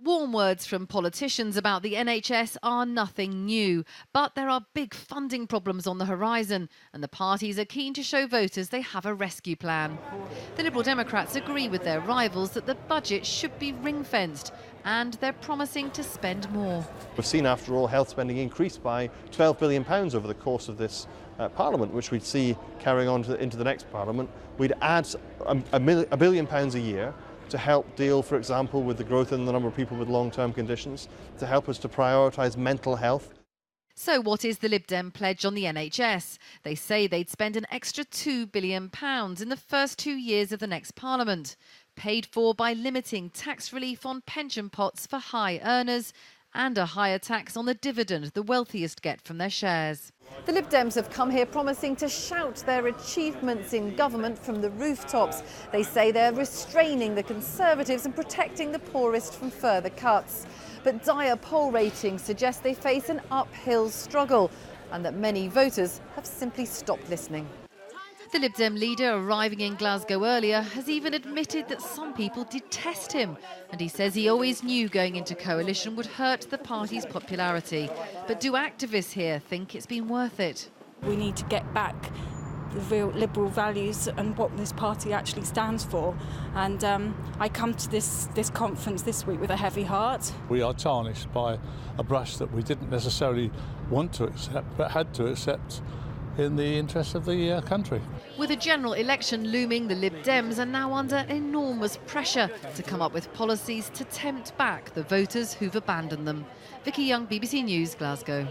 Warm words from politicians about the NHS are nothing new, but there are big funding problems on the horizon, and the parties are keen to show voters they have a rescue plan. The Liberal Democrats agree with their rivals that the budget should be ring-fenced, and they're promising to spend more. We've seen, after all, health spending increase by £12 billion over the course of this Parliament, which we'd see carrying on into the next Parliament. We'd add £1 billion a year to help deal, for example, with the growth in the number of people with long-term conditions, to help us to prioritise mental health. So what is the Lib Dem pledge on the NHS? They say they'd spend an extra £2 billion in the first 2 years of the next Parliament, paid for by limiting tax relief on pension pots for high earners and a higher tax on the dividend the wealthiest get from their shares. The Lib Dems have come here promising to shout their achievements in government from the rooftops. They say they're restraining the Conservatives and protecting the poorest from further cuts. But dire poll ratings suggest they face an uphill struggle and that many voters have simply stopped listening. The Lib Dem leader, arriving in Glasgow earlier, has even admitted that some people detest him. And he says he always knew going into coalition would hurt the party's popularity. But do activists here think it's been worth it? We need to get back the real liberal values and what this party actually stands for. And I come to this conference this week with a heavy heart. We are tarnished by a brush that we didn't necessarily want to accept, but had to accept in the interest of the country. With a general election looming, the Lib Dems are now under enormous pressure to come up with policies to tempt back the voters who've abandoned them. Vicky Young, BBC News, Glasgow.